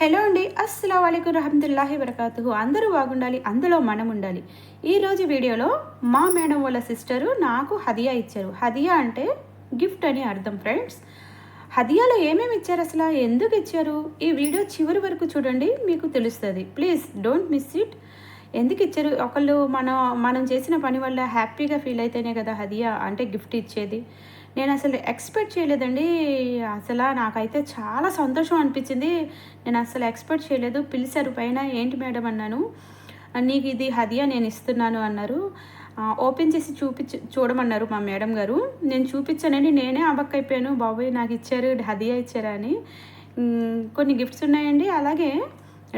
Hello అండి, అస్సలం వాలేకుం రహమతుల్లాహి వరకాతుహు. అందరూ బాగుండాలి, అందులో మనం ఉండాలి. ఈరోజు వీడియోలో మా మేడం వాళ్ళ సిస్టరు నాకు హదియా ఇచ్చారు. హదియా అంటే గిఫ్ట్ అని అర్థం ఫ్రెండ్స్. హదియాలో ఏమేమి ఇచ్చారు, అసలు ఎందుకు ఇచ్చారు, ఈ వీడియో చివరి వరకు చూడండి, మీకు తెలుస్తుంది. Please don't miss it. ఎందుకు ఇచ్చారు, ఒకళ్ళు మనం చేసిన పని వల్ల హ్యాపీగా ఫీల్ అయితేనే కదా హదియా అంటే గిఫ్ట్ ఇచ్చేది. నేను అసలు ఎక్స్పెక్ట్ చేయలేదండి. అసలు నాకైతే చాలా సంతోషం అనిపించింది. నేను అసలు ఎక్స్పెక్ట్ చేయలేదు. పిలిచారు పైన, ఏంటి మేడం అన్నాను. నీకు ఇది హదియా నేను ఇస్తున్నాను అన్నారు. ఓపెన్ చేసి చూడమన్నారు మా మేడం గారు. నేను చూపించానండి, నేనే అబక్కైపోయాను. బాబోయ్, నాకు ఇచ్చారు, హదియా ఇచ్చారా అని. కొన్ని గిఫ్ట్స్ ఉన్నాయండి, అలాగే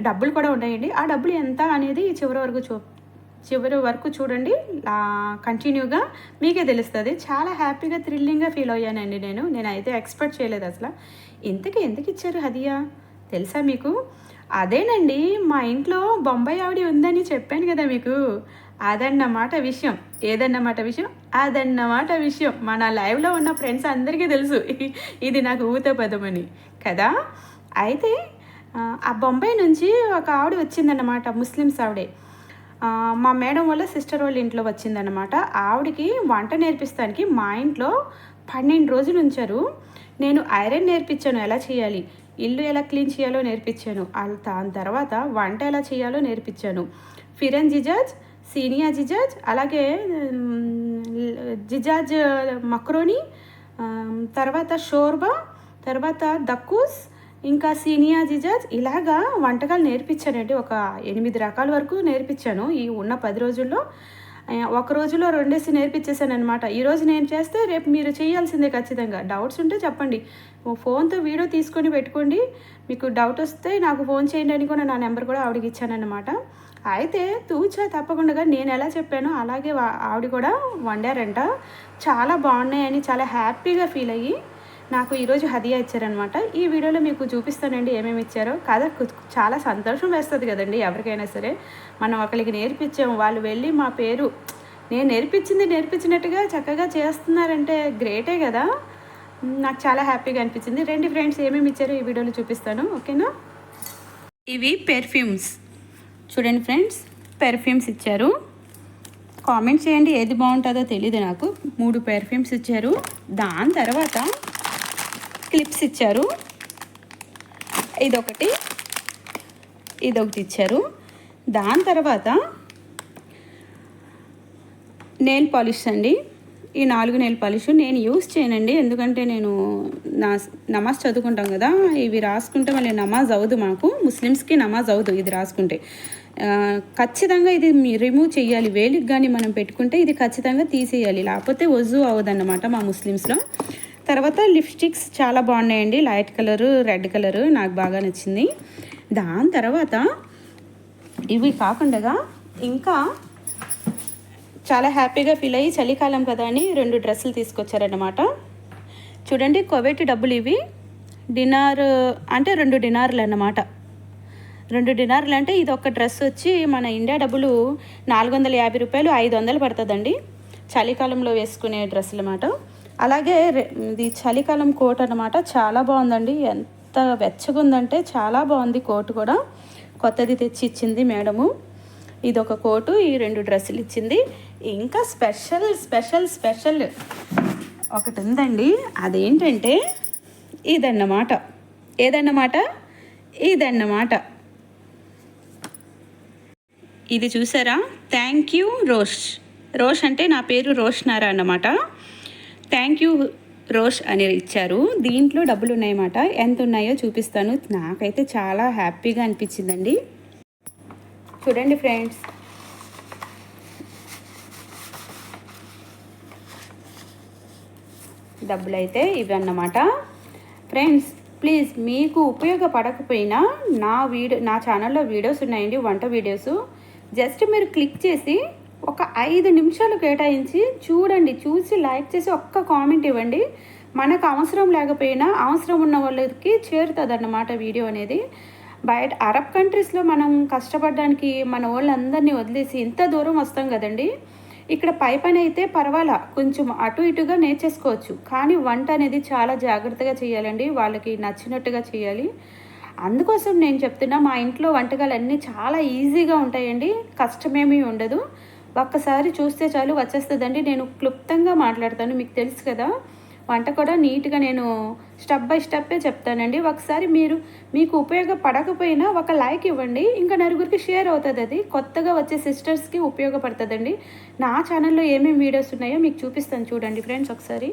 డబ్బులు కూడా ఉన్నాయండి. ఆ డబ్బులు ఎంత అనేది చివరి వరకు చూడండి, కంటిన్యూగా మీకే తెలుస్తుంది. చాలా హ్యాపీగా థ్రిల్లింగ్గా ఫీల్ అయ్యానండి నేనైతే ఎక్స్పెక్ట్ చేయలేదు అసలు. ఇంతకీ ఎందుకు ఇచ్చారు హదియా తెలుసా మీకు? అదేనండి, మా ఇంట్లో బొంబాయి ఆవిడ ఉందని చెప్పాను కదా మీకు. అదన్నమాట విషయం. ఏదన్నమాట విషయం? అదన్నమాట విషయం. మన లైవ్లో ఉన్న ఫ్రెండ్స్ అందరికీ తెలుసు ఇది నాకు ఊత పదమని కదా. అయితే ఆ బొంబాయి నుంచి ఒక ఆవిడ వచ్చిందన్నమాట, ముస్లిమ్స్ ఆవిడే. మా మేడం వాళ్ళ సిస్టర్ వాళ్ళ ఇంట్లో వచ్చిందనమాట. ఆవిడకి వంట నేర్పిస్తానికి మా ఇంట్లో 12 రోజులు ఉంచారు. నేను ఐరన్ నేర్పించాను, ఎలా చేయాలి, ఇల్లు ఎలా క్లీన్ చేయాలో నేర్పించాను. దాని తర్వాత వంట ఎలా చేయాలో నేర్పించాను. ఫిరన్ జిజాజ్, సీనియా జిజాజ్, అలాగే జిజాజ్ మక్రోని, తర్వాత షోర్బా, తర్వాత దక్కూస్, ఇంకా సీనియా జిజాజ్, ఇలాగా వంటకాలు నేర్పించానండి. ఒక 8 రకాల వరకు నేర్పించాను ఈ ఉన్న 10 రోజుల్లో. ఒక రోజులో 2 నేర్పించేసాను అనమాట. ఈరోజు నేను చేస్తే రేపు మీరు చేయాల్సిందే ఖచ్చితంగా. డౌట్స్ ఉంటే చెప్పండి, ఫోన్తో వీడియో తీసుకొని పెట్టుకోండి. మీకు డౌట్ వస్తే నాకు ఫోన్ చేయండి అని కూడా నా నెంబర్ కూడా ఆవిడకి ఇచ్చానన్నమాట. అయితే తప్పకుండా నేను ఎలా చెప్పానో అలాగే ఆవిడ కూడా వండారంట. చాలా బాగున్నాయని చాలా హ్యాపీగా ఫీల్ అయ్యి నాకు ఈరోజు హదియా ఇచ్చారనమాట. ఈ వీడియోలో మీకు చూపిస్తానండి ఏమేమి ఇచ్చారో. కదా, చాలా సంతోషం వేస్తుంది కదండి ఎవరికైనా సరే. మనం ఒకరికి నేర్పించాము, వాళ్ళు వెళ్ళి మా పేరు నేను నేర్పించినట్టుగా చక్కగా చేస్తున్నారంటే గ్రేటే కదా. నాకు చాలా హ్యాపీగా అనిపించింది. రెండు ఫ్రెండ్స్ ఏమేమి ఇచ్చారో ఈ వీడియోలో చూపిస్తాను, ఓకేనా. ఇవి పెర్ఫ్యూమ్స్ చూడండి ఫ్రెండ్స్, పెర్ఫ్యూమ్స్ ఇచ్చారు. కామెంట్ చేయండి ఏది బాగుంటుందో తెలీదు నాకు. 3 పెర్ఫ్యూమ్స్ ఇచ్చారు. దాని తర్వాత క్లిప్స్ ఇచ్చారు. ఇదొకటి ఇచ్చారు. దాని తర్వాత నెయిల్ పాలిష్ అండి. ఈ 4 నెయిల్ పాలిష్ నేను యూస్ చేయనండి, ఎందుకంటే నేను నమాజ్ చదువుకుంటాం కదా. ఇవి రాసుకుంటే మళ్ళీ నమాజ్ అవ్వదు, మాకు ముస్లిమ్స్కి నమాజ్ అవ్వదు ఇది రాసుకుంటే. ఖచ్చితంగా ఇది రిమూవ్ చేయాలి. వేలికి కానీ మనం పెట్టుకుంటే ఇది ఖచ్చితంగా తీసేయాలి, లేకపోతే వజూ అవ్వదన్నమాట మా ముస్లిమ్స్లో. తర్వాత లిప్స్టిక్స్ చాలా బాగున్నాయండి, లైట్ కలరు, రెడ్ కలరు, నాకు బాగా నచ్చింది. దాని తర్వాత ఇవి కాకుండా ఇంకా చాలా హ్యాపీగా ఫీల్ అయ్యి, చలికాలం కదా అని 2 డ్రెస్సులు తీసుకొచ్చారన్నమాట. చూడండి, కువైట్ డబ్బులు ఇవి. డినార్ అంటే 2 డినార్లు అన్నమాట. 2 డినార్లు అంటే ఇది ఒక డ్రెస్ వచ్చి మన ఇండియా డబ్బులు 450 రూపాయలు, 500 పడుతుందండి. చలికాలంలో వేసుకునే డ్రెస్సులు అన్నమాట. అలాగే ఇది చలికాలం కోట్ అన్నమాట. చాలా బాగుందండి, ఎంత వెచ్చగా ఉందంటే చాలా బాగుంది. కోటు కూడా కొత్తది తెచ్చి ఇచ్చింది మేడము. ఇది ఒక కోటు, ఈ 2 డ్రెస్సులు ఇచ్చింది. ఇంకా స్పెషల్ ఒకటి ఉందండి. అదేంటంటే ఇదన్నమాట. ఇది చూసారా, థ్యాంక్ యూ రోష్ అంటే నా పేరు రోష్నారా అన్నమాట. థ్యాంక్ యూ రోష్ అని ఇచ్చారు. దీంట్లో డబ్బులు ఉన్నాయన్నమాట. ఎంత ఉన్నాయో చూపిస్తాను. నాకైతే చాలా హ్యాపీగా అనిపించిందండి. చూడండి ఫ్రెండ్స్, డబ్బులు అయితే ఇవి అన్నమాట. ఫ్రెండ్స్ ప్లీజ్, మీకు ఉపయోగపడకపోయినా నా ఛానల్లో వీడియోస్ ఉన్నాయండి, వంట వీడియోస్. జస్ట్ మీరు క్లిక్ చేసి ఒక 5 నిమిషాలు కేటాయించి చూడండి, చూసి లైక్ చేసి ఒక్క కామెంట్ ఇవ్వండి. మనకు అవసరం లేకపోయినా అవసరం ఉన్న వాళ్ళకి చేరుతుంది అన్నమాట వీడియో అనేది. బయట అరబ్ కంట్రీస్లో మనం కష్టపడడానికి మన వాళ్ళందరినీ వదిలేసి ఇంత దూరం వస్తాం కదండి. ఇక్కడ పని అయితే పర్వాలా, కొంచెం అటు ఇటుగా నేర్చేసుకోవచ్చు. కానీ వంట అనేది చాలా జాగ్రత్తగా చేయాలండి, వాళ్ళకి నచ్చినట్టుగా చేయాలి. అందుకోసం నేను చెప్తున్నా, మా ఇంట్లో వంటకాలన్నీ చాలా ఈజీగా ఉంటాయండి, కష్టమేమీ ఉండదు. ఒక్కసారి చూస్తే చాలు వచ్చేస్తుందండి. నేను క్లుప్తంగా మాట్లాడతాను, మీకు తెలుసు కదా. వంట కూడా నీట్గా నేను స్టెప్ బై స్టెప్పే చెప్తానండి. ఒకసారి మీకు ఉపయోగపడకపోయినా ఒక లైక్ ఇవ్వండి, ఇంకా నలుగురికి షేర్ అవుతుంది. అది కొత్తగా వచ్చే సిస్టర్స్కి ఉపయోగపడుతుందండి. నా ఛానల్లో ఏమేమి వీడియోస్ ఉన్నాయో మీకు చూపిస్తాను చూడండి ఫ్రెండ్స్ ఒకసారి.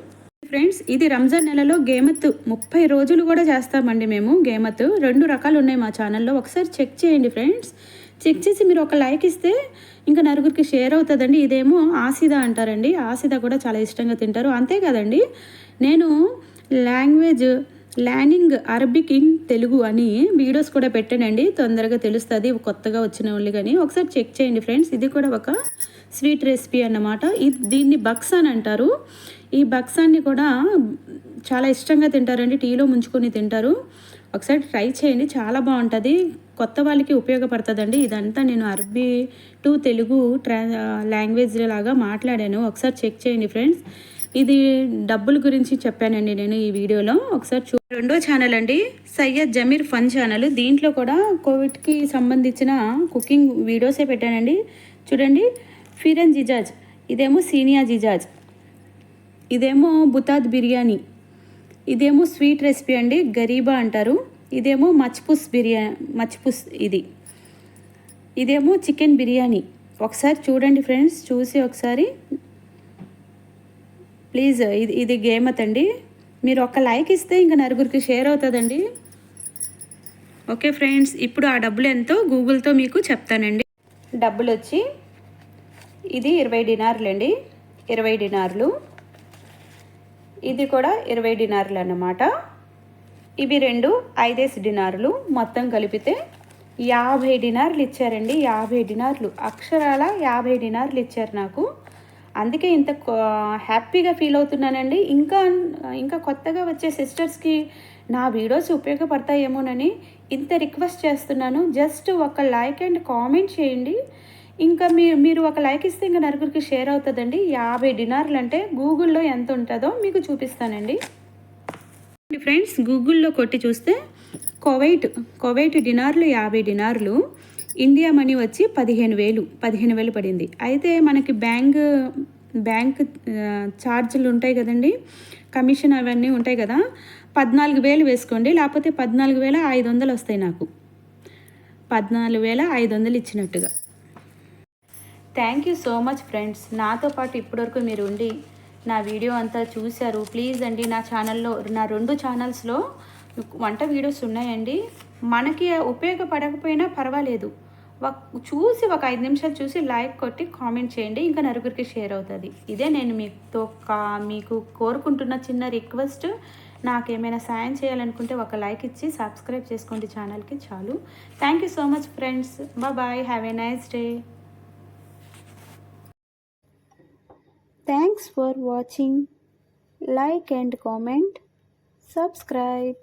ఫ్రెండ్స్, ఇది రంజాన్ నెలలో గేమత్ 30 రోజులు కూడా చేస్తామండి మేము. గేమత్ 2 రకాలు ఉన్నాయి మా ఛానల్లో, ఒకసారి చెక్ చేయండి ఫ్రెండ్స్. చెక్ చేసి మీరు ఒక లైక్ ఇస్తే ఇంకా నలుగురికి షేర్ అవుతుందండి. ఇదేమో ఆసిదా అంటారండి, ఆసిదా కూడా చాలా ఇష్టంగా తింటారు. అంతే కదండి, నేను ల్యాండింగ్ అరబిక్ ఇన్ తెలుగు అని వీడియోస్ కూడా పెట్టానండి, తొందరగా తెలుస్తుంది కొత్తగా వచ్చిన వాళ్ళు. కానీ ఒకసారి చెక్ చేయండి ఫ్రెండ్స్. ఇది కూడా ఒక స్వీట్ రెసిపీ అన్నమాట. దీన్ని బక్స్ అని అంటారు. ఈ బక్సాన్ని కూడా చాలా ఇష్టంగా తింటారండి, టీలో ముంచుకొని తింటారు. ఒకసారి ట్రై చేయండి, చాలా బాగుంటుంది, కొత్త వాళ్ళకి ఉపయోగపడుతుందండి. ఇదంతా నేను అరబీ టు తెలుగు లాంగ్వేజ్ లాగా మాట్లాడాను, ఒకసారి చెక్ చేయండి ఫ్రెండ్స్. ఇది డబ్బుల గురించి చెప్పానండి నేను ఈ వీడియోలో, ఒకసారి రెండో ఛానల్ అండి, సయ్యద్ జమీర్ ఫన్ ఛానల్. దీంట్లో కూడా కోవిడ్కి సంబంధించిన కుకింగ్ వీడియోసే పెట్టానండి. చూడండి, ఫిరన్ జిజాజ్, ఇదేమో సీనియా జిజాజ్, ఇదేమో బుతాద్ బిర్యానీ, ఇదేమో స్వీట్ రెసిపీ అండి, గరీబా అంటారు. ఇదేమో మచ్పుస్ ఇదేమో చికెన్ బిర్యానీ. ఒకసారి చూడండి ఫ్రెండ్స్, చూసి ఒకసారి ప్లీజ్. ఇది గేమత్ అండి, మీరు ఒక లైక్ ఇస్తే ఇంకా నలుగురికి షేర్ అవుతుందండి. ఓకే ఫ్రెండ్స్, ఇప్పుడు ఆ డబ్బులు ఎంతో గూగుల్తో మీకు చెప్తానండి. డబ్బులు వచ్చి ఇది 20 డినార్లు అండి, 20 డినార్లు. ఇది కూడా 20 డినార్లు అన్నమాట. ఇవి 2 5 డినార్లు, మొత్తం కలిపితే 50 డినార్లు ఇచ్చారండి. 50 డినార్లు, అక్షరాల 50 డినార్లు ఇచ్చారు నాకు. అందుకే ఇంత హ్యాపీగా ఫీల్ అవుతున్నానండి. ఇంకా కొత్తగా వచ్చే సిస్టర్స్కి నా వీడియోస్ ఉపయోగపడతాయేమోనని ఇంత రిక్వెస్ట్ చేస్తున్నాను. జస్ట్ ఒక లైక్ అండ్ కామెంట్ చేయండి. ఇంకా మీరు ఒక లైక్ ఇస్తే ఇంకా నలుగురికి షేర్ అవుతుందండి. 50 డినార్లు అంటే గూగుల్లో ఎంత ఉంటుందో మీకు చూపిస్తానండి ఫ్రెండ్స్. గూగుల్లో కొట్టి చూస్తే కువైట్ డినార్లు 50 డినార్లు, ఇండియా మనీ వచ్చి 15,000 పడింది. అయితే మనకి బ్యాంక్ ఛార్జీలు ఉంటాయి కదండి, కమిషన్ అవన్నీ ఉంటాయి కదా, 14,000 వేసుకోండి, లేకపోతే 14,500 వస్తాయి నాకు. 14,500 ఇచ్చినట్టుగా. Thank you so much friends. నాతో పాటు ఇప్పటివరకు మీరు ఉండి నా వీడియో అంతా చూశారు. ప్లీజ్ అండి, నా ఛానల్లో, నా 2 ఛానల్స్లో వంట వీడియోస్ ఉన్నాయండి. మనకి ఉపయోగపడకపోయినా పర్వాలేదు, చూసి ఒక 5 నిమిషాలు చూసి లైక్ కొట్టి కామెంట్ చేయండి, ఇంకా నలుగురికి షేర్ అవుతుంది. ఇదే నేను మీకు కోరుకుంటున్న చిన్న రిక్వెస్ట్. నాకేమైనా సాయం చేయాలనుకుంటే ఒక లైక్ ఇచ్చి సబ్స్క్రైబ్ చేసుకోండి ఛానల్కి, చాలు. Thank you so much friends. Bye, have a nice day. Thanks for watching. Like and comment. Subscribe.